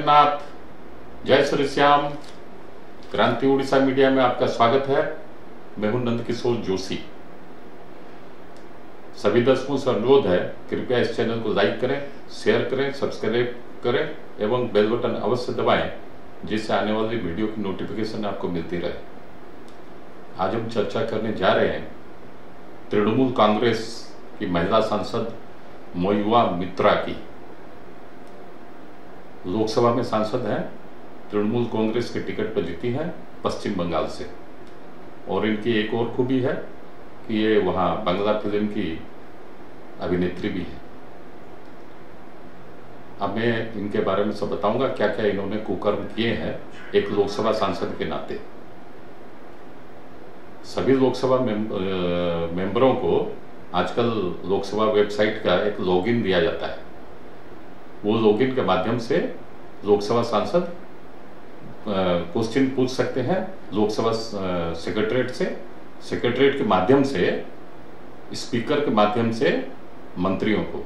जगन्नाथ, जय श्री श्याम। क्रांति उड़ीसा मीडिया में आपका स्वागत है। मैं हूं नंद किशोर जोशी। सभी दर्शकों से अनुरोध है, कृपया इस चैनल को लाइक करें, शेयर करें, सब्सक्राइब करें एवं बेल बटन अवश्य दबाएं, जिससे आने वाली वीडियो की नोटिफिकेशन आपको मिलती रहे। आज हम चर्चा करने जा रहे हैं तृणमूल कांग्रेस की महिला सांसद मयुआ मित्रा की। लोकसभा में सांसद हैं, तृणमूल कांग्रेस के टिकट पर जीती हैं पश्चिम बंगाल से। और इनकी एक और खूबी है कि ये वहां बांग्ला फिल्म की अभिनेत्री भी है। अब मैं इनके बारे में सब बताऊंगा, क्या क्या इन्होंने कुकर्म किए हैं एक लोकसभा सांसद के नाते। सभी लोकसभा मेंबरों को आजकल लोकसभा वेबसाइट का एक लॉगिन दिया जाता है। वो लॉगिन के माध्यम से लोकसभा सांसद क्वेश्चन पूछ सकते हैं लोकसभा सेक्रेटरीट से। सेक्रेटरीट के माध्यम से, स्पीकर के माध्यम से मंत्रियों को,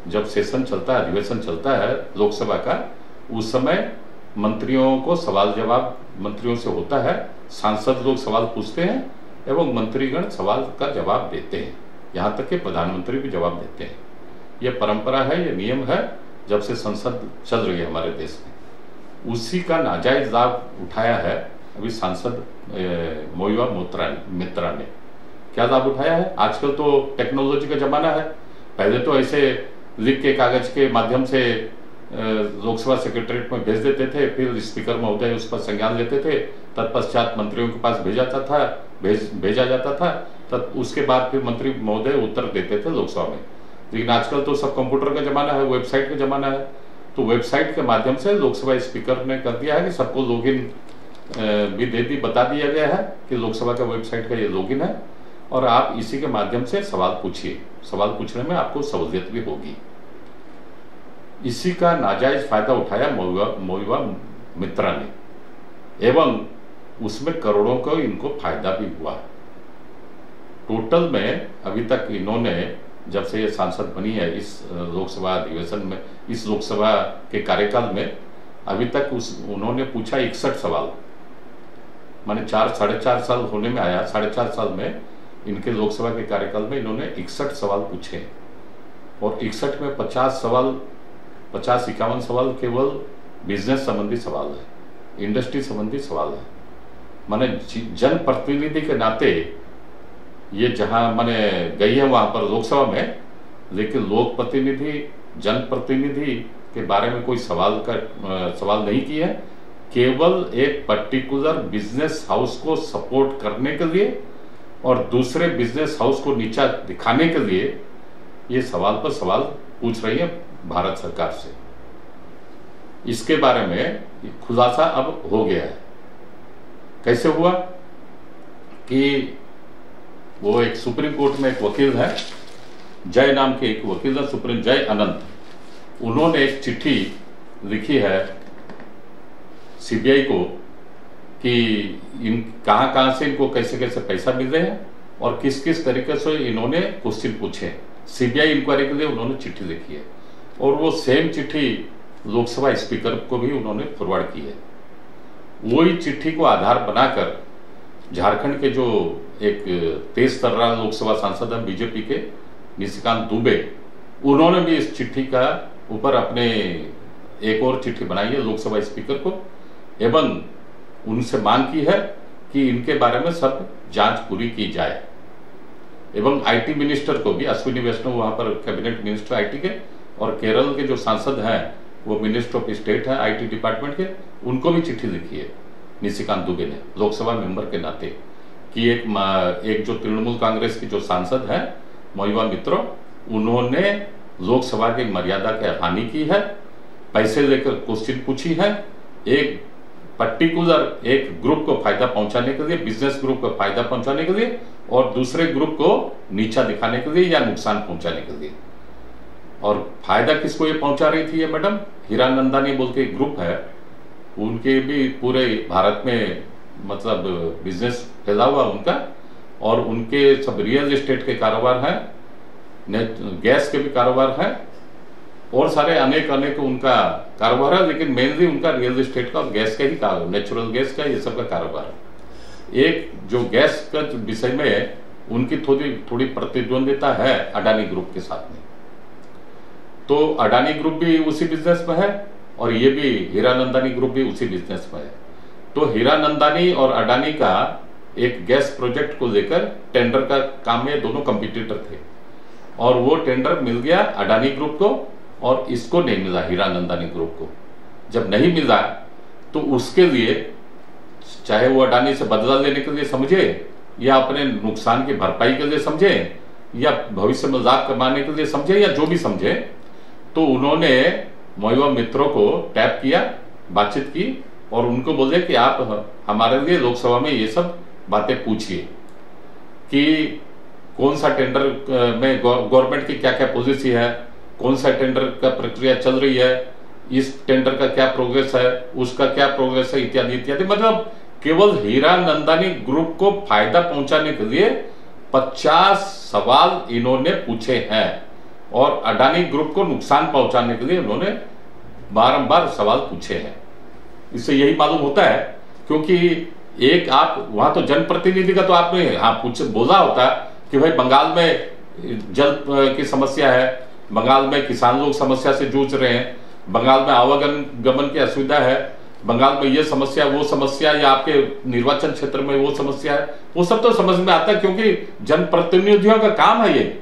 जब सेशन चलता है, अधिवेशन चलता है लोकसभा का, उस समय मंत्रियों को सवाल जवाब मंत्रियों से होता है। सांसद लोग सवाल पूछते हैं एवं मंत्रीगण सवाल का जवाब देते हैं। यहाँ तक कि प्रधानमंत्री भी जवाब देते हैं। यह परंपरा है, यह नियम है, जब से संसद चल रही है हमारे देश में। उसी का नाजायज लाभ उठाया है अभी सांसद मयुआ मित्रा ने। क्या लाभ उठाया है? आजकल तो टेक्नोलॉजी का जमाना है। पहले तो ऐसे लिख के कागज के माध्यम से लोकसभा सेक्रेटरीट में भेज देते थे, फिर स्पीकर महोदय उस पर संज्ञान लेते थे, तत्पश्चात मंत्रियों के पास भेजा जाता था, तब उसके बाद फिर मंत्री महोदय उत्तर देते थे लोकसभा में। लेकिन आजकल तो सब कंप्यूटर का जमाना है, वेबसाइट का जमाना है। तो वेबसाइट के माध्यम से लोकसभा स्पीकर ने कर दिया है कि सबको लॉगिन भी बता दिया गया है कि लोकसभा का वेबसाइट का ये लॉगिन है और आप इसी के माध्यम से सवाल पूछिए। सवाल पूछने में आपको सहूलियत भी होगी। इसी का नाजायज फायदा उठाया मयुआ मित्रा ने एवं उसमें करोड़ों का इनको फायदा भी हुआ। टोटल में अभी तक इन्होंने, जब से ये सांसद बनी है इस लोकसभा अधिवेशन में, इस लोकसभा के कार्यकाल में, अभी तक उन्होंने पूछा 61 सवाल। माने 4-4.5 साल होने में आया, 4.5 साल में इनके लोकसभा के कार्यकाल में इन्होंने 61 सवाल पूछे। और 61 में 50-51 सवाल केवल बिजनेस संबंधी सवाल है, इंडस्ट्री संबंधी सवाल है। माने जनप्रतिनिधि के नाते ये जहां माने गई है वहां पर लोकसभा में, लेकिन लोक प्रतिनिधि, जनप्रतिनिधि के बारे में कोई सवाल नहीं किया है। केवल एक पर्टिकुलर बिजनेस हाउस को सपोर्ट करने के लिए और दूसरे बिजनेस हाउस को नीचा दिखाने के लिए ये सवाल पर सवाल पूछ रही है भारत सरकार से। इसके बारे में खुलासा अब हो गया है। कैसे हुआ कि वो एक सुप्रीम कोर्ट में एक वकील है, जय नाम के एक वकील है, सुप्रीम जय अनंत। उन्होंने एक चिट्ठी लिखी है सीबीआई को कि इन कहां से इनको कैसे कैसे पैसा मिल रहे हैं और किस किस तरीके से इन्होंने क्वेश्चन पूछे। सीबीआई इंक्वायरी के लिए उन्होंने चिट्ठी लिखी है और वो सेम चिट्ठी लोकसभा स्पीकर को भी उन्होंने फॉरवर्ड की है। वही चिट्ठी को आधार बनाकर झारखंड के जो एक तेज तर्रार लोकसभा सांसद हैं बीजेपी के निशिकांत दुबे, उन्होंने भी इस चिट्ठी का ऊपर अपने एक और चिट्ठी बनाई है लोकसभा स्पीकर को एवं उनसे मांग की है कि इनके बारे में सब जांच पूरी की जाए। एवं आईटी मिनिस्टर को भी, अश्विनी वैष्णव वहां पर कैबिनेट मिनिस्टर आईटी के, और केरल के जो सांसद हैं वो मिनिस्टर ऑफ स्टेट है आईटी डिपार्टमेंट के, उनको भी चिट्ठी लिखी है निशिकांत दुबे ने लोकसभा मेंबर के नाते कि एक जो तृणमूल कांग्रेस की जो सांसद है मयुआ मित्रा, उन्होंने लोकसभा की मर्यादा की हानि की है, पैसे लेकर क्वेश्चन पूछी है, एक पर्टिकुलर एक ग्रुप को फायदा पहुंचाने के लिए, बिजनेस ग्रुप को फायदा पहुंचाने के लिए और दूसरे ग्रुप को नीचा दिखाने के लिए या नुकसान पहुंचाने के लिए। और फायदा किसको ये पहुंचा रही थी ये मैडम? हीरानंदानी बोल के ग्रुप है, उनके भी पूरे भारत में मतलब बिजनेस फैला हुआ उनका, और उनके सब रियल एस्टेट के कारोबार हैं, गैस के भी कारोबार हैं, और सारे अनेक अनेक उनका कारोबार है, लेकिन मेनली उनका रियल एस्टेट का और गैस का ही कारोबार, नेचुरल गैस का, ये सब का कारोबार है। एक जो गैस का विषय में उनकी थोड़ी थोड़ी प्रतिद्वंदिता है अडानी ग्रुप के साथ में। तो अडानी ग्रुप भी उसी बिजनेस में है और ये भी हीरानंदानी ग्रुप भी उसी बिजनेस में है। तो हीरानंदानी और अडानी का एक गैस प्रोजेक्ट को लेकर टेंडर का काम में दोनों कंपटीटर थे और वो टेंडर मिल गया अडानी ग्रुप को और इसको नहीं मिला हीरानंदानी ग्रुप को। जब नहीं मिला तो उसके लिए चाहे वो अडानी से बदला लेने के लिए समझे या अपने नुकसान की भरपाई के लिए समझे या भविष्य में लाभ कमाने के लिए समझे या जो भी समझे, तो उन्होंने महुआ मित्रों को टैप किया, बातचीत की और उनको बोले कि आप हमारे लिए लोकसभा में ये सब बातें पूछिए कि कौन सा टेंडर में गवर्नमेंट की क्या क्या पॉलिसी है, कौन सा टेंडर का प्रक्रिया चल रही है, इस टेंडर का क्या प्रोग्रेस है, उसका क्या प्रोग्रेस है, इत्यादि इत्यादि। मतलब केवल हीरानंदानी ग्रुप को फायदा पहुंचाने के लिए 50 सवाल इन्होंने पूछे हैं और अडानी ग्रुप को नुकसान पहुंचाने के लिए उन्होंने बारंबार सवाल पूछे हैं। इससे यही मालूम होता है, क्योंकि एक आप वहां तो जनप्रतिनिधि का तो आपने बोला होता कि भाई बंगाल में जल की समस्या है, बंगाल में किसान लोग समस्या से जूझ रहे हैं, बंगाल में आवागमन की असुविधा है, बंगाल में ये समस्या वो समस्या, या आपके निर्वाचन क्षेत्र में वो समस्या है, वो सब तो समझ में आता है क्योंकि जनप्रतिनिधियों का काम है ये।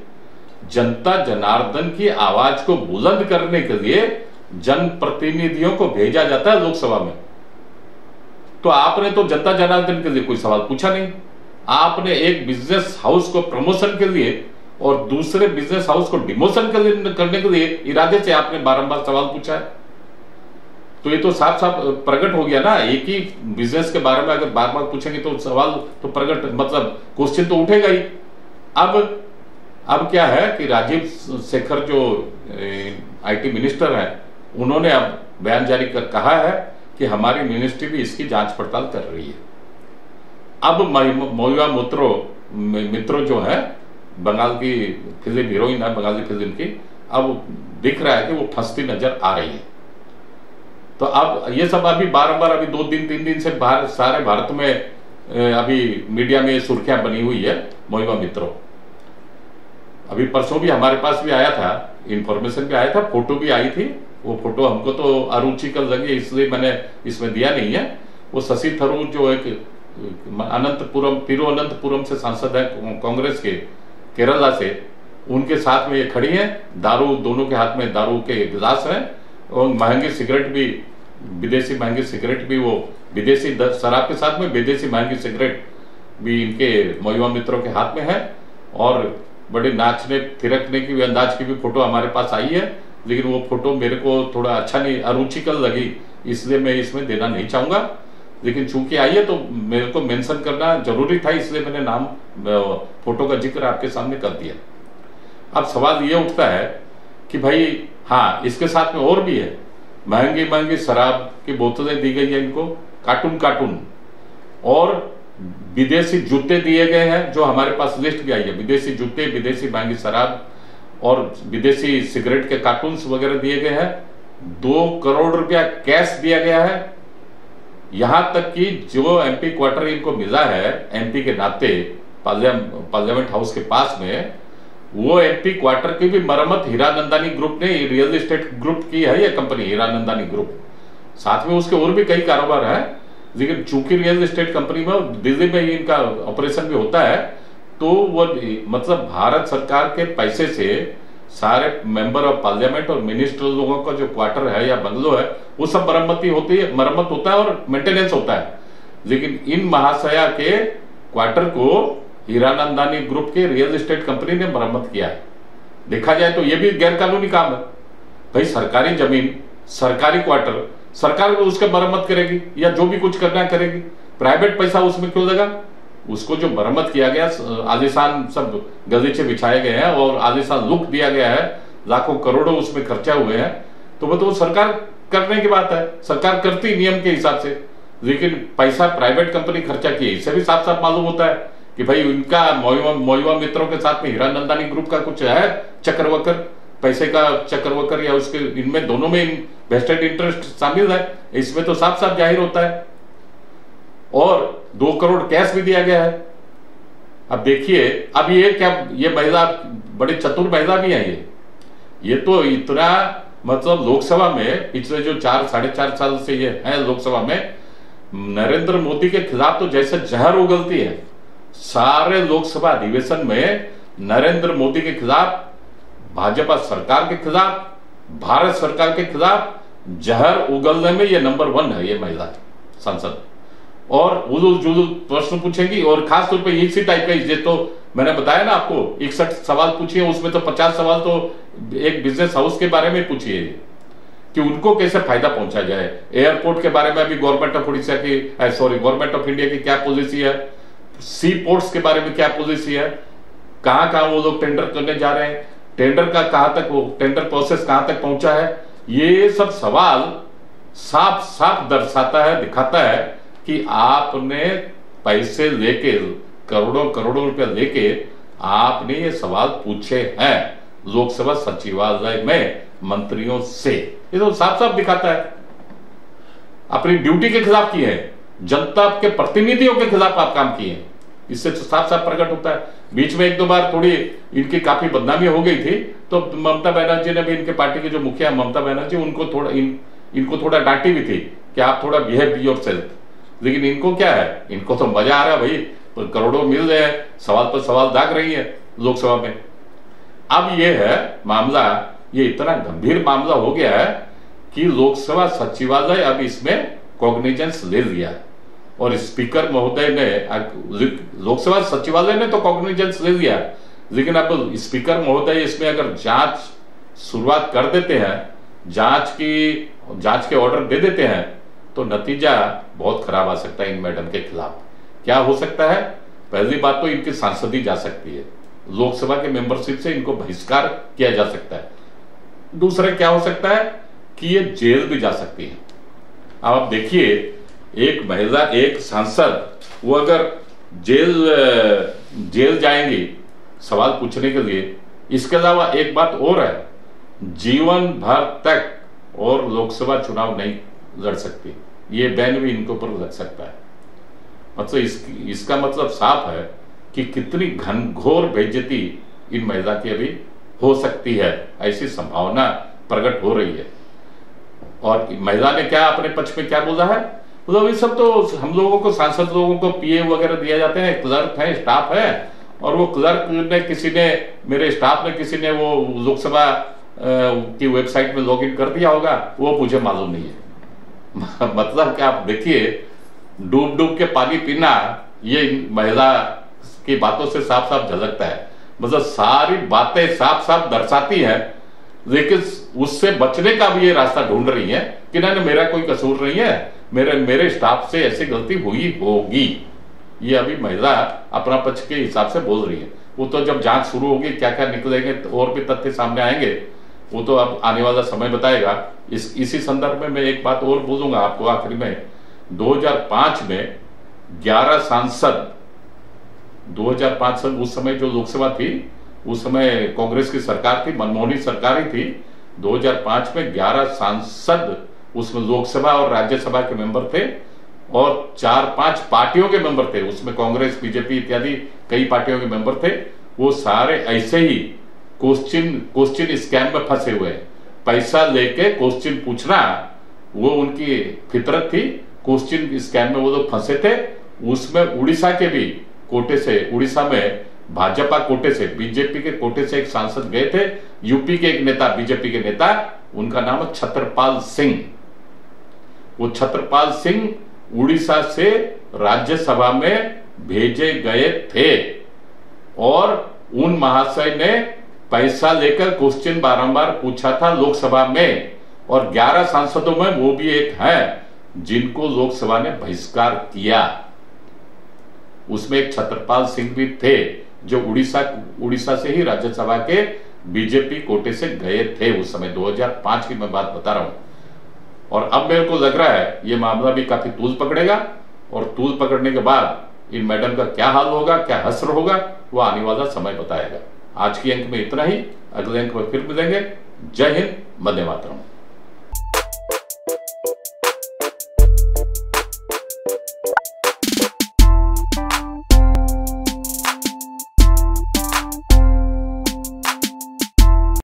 जनता जनार्दन की आवाज को बुलंद करने के लिए जनप्रतिनिधियों को भेजा जाता है लोकसभा में। तो आपने तो जनता जनार्दन के लिए कोई सवाल पूछा नहीं, आपने एक बिजनेस हाउस को प्रमोशन के लिए और दूसरे बिजनेस हाउस को डिमोशन करने के लिए इरादे से आपने बारंबार सवाल पूछा है। तो ये तो साफ साफ प्रकट हो गया ना, एक ही बिजनेस के बारे में अगर बार बार पूछेंगे तो सवाल तो प्रकट, मतलब क्वेश्चन तो उठेगा ही। अब क्या है कि राजीव शेखर जो आईटी मिनिस्टर है, उन्होंने अब बयान जारी कर कहा है कि हमारी मिनिस्ट्री भी इसकी जांच पड़ताल कर रही है। अब महुआ मित्रों जो है, बंगाल की फिल्म हीरोइन है, बंगाली फिल्म की, अब दिख रहा है कि वो फंसती नजर आ रही है। तो अब ये सब अभी बारंबार अभी 2 दिन 3 दिन से सारे भारत में अभी मीडिया में सुर्खियां बनी हुई है महुआ मित्रों। अभी परसों भी हमारे पास भी आया था, इंफॉर्मेशन भी आया था, फोटो भी आई थी। वो फोटो हमको तो अरुचिकर लगी, इसलिए मैंने इसमें दिया नहीं है। वो शशि थरूर जो एक तिरुवनंतपुरम से सांसद है कांग्रेस के, केरला से, उनके साथ में ये खड़ी है, दारू, दोनों के हाथ में दारू के गिलास हैं और महंगी सिगरेट भी, विदेशी महंगी सिगरेट भी, वो विदेशी शराब के साथ में विदेशी महंगी सिगरेट भी इनके महुआ मित्रों के हाथ में है। और बड़े नाचने थिरकने की भी, अंदाज की भी फोटो हमारे पास आई है, लेकिन वो फोटो मेरे को थोड़ा अच्छा नहीं, अरुचिकर लगी, इसलिए मैं इसमें देना नहीं चाहूंगा। लेकिन चूंकि आई है तो मेरे को मेंशन करना जरूरी था, इसलिए मैंने नाम, फोटो का जिक्र आपके सामने कर दिया। अब सवाल ये उठता है कि भाई हाँ, इसके साथ में और भी है, महंगी महंगी शराब की बोतलें दी गई है इनको, कार्टून, और विदेशी जूते दिए गए हैं, जो हमारे पास लिस्ट भी आई है, विदेशी जूते, विदेशी महंगी शराब और विदेशी सिगरेट के कार्टून्स वगैरह दिए गए हैं। 2 करोड़ रुपया कैश दिया गया है। यहां तक कि जो एमपी क्वार्टर इनको मिला है एमपी के नाते, पार्लियामेंट हाउस के पास में, वो एमपी क्वार्टर की भी मरम्मत हीरानंदानी ग्रुप ने, रियल एस्टेट ग्रुप की है ये कंपनी हीरानंदानी ग्रुप। साथ में उसके और भी कई कारोबार है, लेकिन चूंकि रियल एस्टेट कंपनी में दिल्ली में ही इनका ऑपरेशन भी होता है, तो वो मतलब भारत सरकार के पैसे से सारे मेंबर ऑफ पार्लियामेंट और मिनिस्टर लोगों का जो क्वार्टर है या बंगलो है, वो सब मरम्मत होता है और मेंटेनेंस होता है। लेकिन इन महाशया के क्वार्टर को हीरानंदानी ग्रुप के रियल एस्टेट कंपनी ने मरम्मत किया है। देखा जाए तो ये भी गैरकानूनी काम है। भाई सरकारी जमीन, सरकारी क्वार्टर, सरकार को उसके मरम्मत करेगी या जो भी कुछ करना करेगी, प्राइवेट पैसा उसमें क्यों लगा? उसको जो मरम्मत किया गया, आलीशान सब गलीचे बिछाए गए हैं और आलीशान लुक दिया गया है, लाखों करोड़ों उसमें खर्चा हुए हैं, तो वो तो सरकार करने की बात है, सरकार करती नियम के हिसाब से। लेकिन पैसा प्राइवेट कंपनी खर्चा की है, इससे भी साफ साफ मालूम होता है कि भाई उनका महुआ मित्रों के साथ में हीरानंदानी ग्रुप का कुछ है चक्कर वक्कर, पैसे का चक्कर वक्कर या उसके इनमें दोनों में वेस्टेड इंटरेस्ट शामिल है, इसमें तो साफ साफ जाहिर होता है। और 2 करोड़ कैश भी दिया गया है। अब देखिए, अब ये क्या, ये महिला बड़े चतुर महिला भी है ये तो इतना, मतलब लोकसभा में पिछले जो 4-4.5 साल से ये है लोकसभा में, नरेंद्र मोदी के खिलाफ तो जैसे जहर उगलती है। सारे लोकसभा अधिवेशन में नरेंद्र मोदी के खिलाफ, भाजपा सरकार के खिलाफ, भारत सरकार के खिलाफ जहर उगलने में ये नंबर 1 है ये महिला सांसद। और उलूल जुलूल प्रश्न पूछेंगी, और खास तौर पे इसी टाइप का, ये तो मैंने बताया ना आपको 61 सवाल पूछिए, उसमें तो 50 सवाल तो एक बिजनेस हाउस के बारे में पूछिए कि उनको कैसे फायदा पहुंचा जाए। एयरपोर्ट के बारे में अभी गवर्नमेंट ऑफ उड़ीसा की, गवर्नमेंट ऑफ इंडिया की क्या पॉलिसी है, सी पोर्ट्स के बारे में क्या पॉलिसी है, कहां कहां वो लोग टेंडर करने जा रहे हैं, टेंडर का कहां तक, वो टेंडर प्रोसेस कहां तक पहुंचा है। ये सब सवाल साफ साफ दर्शाता है, दिखाता है कि आपने पैसे लेके, करोड़ों करोड़ों रुपया लेके आपने ये सवाल पूछे हैं लोकसभा सचिवालय में मंत्रियों से। ये तो साफ साफ दिखाता है अपनी ड्यूटी के खिलाफ किए हैं, जनता के प्रतिनिधियों के खिलाफ आप काम किए हैं, इससे तो साफ साफ प्रकट होता है। बीच में 1-2 बार थोड़ी इनकी काफी बदनामी हो गई थी, तो ममता बनर्जी ने भी, इनके पार्टी की जो मुखिया ममता बनर्जी, उनको थोड़ा इनको थोड़ा डांटी भी थी कि आप थोड़ा बिहेव योरसेल्फ। लेकिन इनको क्या है, इनको तो मजा आ रहा है भाई, करोड़ों मिल रहे हैं, सवाल पर सवाल दाग रही है लोकसभा में। अब ये है मामला, ये इतना गंभीर मामला हो गया है कि लोकसभा सचिवालय अब इसमें कॉग्निजेंस ले लिया, और स्पीकर महोदय ने, लोकसभा सचिवालय ने तो कॉग्निजेंस ले लिया, लेकिन अब स्पीकर महोदय इसमें अगर जांच शुरुआत कर देते हैं, जांच के ऑर्डर दे देते हैं, तो नतीजा बहुत खराब आ सकता है इन मैडम के खिलाफ। क्या हो सकता है? पहली बात तो इनकी सांसदी जा सकती है, लोकसभा के मेंबरशिप से इनको बहिष्कार किया जा सकता है। दूसरा क्या हो सकता है कि ये जेल भी जा सकती है। अब आप देखिए, एक महिला, एक सांसद, वो अगर जेल जाएंगी सवाल पूछने के लिए, इसके अलावा एक बात और है, जीवन भर तक और लोकसभा चुनाव नहीं लड़ सकती, ये बैन भी इनके ऊपर लग सकता है। मतलब इसका मतलब साफ है कि कितनी घनघोर बेइज्जती इन महिला की अभी हो सकती है, ऐसी संभावना प्रकट हो रही है। और महिला ने क्या अपने पक्ष में क्या बोला है, मतलब ये सब तो हम लोगों को, सांसद लोगों को पीए वगैरह दिया जाते हैं, क्लर्क है, स्टाफ है, और वो क्लर्क ने, किसी ने, मेरे स्टाफ में किसी ने वो लोकसभा की वेबसाइट में लॉगिन कर दिया होगा, वो मुझे मालूम नहीं है। मतलब क्या, आप देखिए, डूब डूब के पानी पीना, ये महिला की बातों से साफ साफ झलकता है। मतलब सारी बातें साफ साफ दर्शाती है, लेकिन उससे बचने का भी ये रास्ता ढूंढ रही है कि नहीं, मेरा कोई कसूर नहीं है, मेरे स्टाफ से ऐसी गलती हुई होगी। ये अभी महिला अपना पक्ष के हिसाब से बोल रही है। वो तो जब जांच शुरू होगी, क्या क्या निकलेंगे और भी तथ्य सामने आएंगे, वो तो अब आने वाला समय बताएगा। इसी संदर्भ में मैं एक बात और बोलूंगा आपको आखिरी में। 2005 में 11 सांसद, 2005 से उस समय जो लोकसभा थी, उस समय कांग्रेस की सरकार थी, मनमोहनी सरकार ही थी। 2005 में 11 सांसद उसमें लोकसभा और राज्यसभा के मेंबर थे, और 4-5 पार्टियों के मेंबर थे, उसमें कांग्रेस, बीजेपी इत्यादि कई पार्टियों के मेंबर थे। वो सारे ऐसे ही क्वेश्चन स्कैम में फंसे हुए, पैसा लेके क्वेश्चन पूछना वो उनकी फितरत थी। क्वेश्चन स्कैम में वो लोग फंसे थे। उसमें उड़ीसा के भी कोटे से, उड़ीसा में भाजपा कोटे से, बीजेपी के कोटे से एक सांसद गए थे। यूपी के एक नेता, बीजेपी के नेता, उनका नाम है छत्रपाल सिंह। वो छत्रपाल सिंह उड़ीसा से राज्यसभा में भेजे गए थे, और उन महाशय ने पैसा लेकर क्वेश्चन बारंबार पूछा था लोकसभा में। और 11 सांसदों में वो भी एक है जिनको लोकसभा ने बहिष्कार किया। उसमें एक छत्रपाल सिंह भी थे, जो उड़ीसा से ही राज्यसभा के बीजेपी कोटे से गए थे उस समय। 2005 की मैं बात बता रहा हूं। और अब मेरे को लग रहा है ये मामला भी काफी तूल पकड़ेगा, और तूल पकड़ने के बाद इन मैडम का क्या हाल होगा, क्या हश्र होगा, वो आने वाला समय बताएगा। आज की अंक में इतना ही, अगले अंक में फिर मिलेंगे। जय हिंद, वंदे मातरम।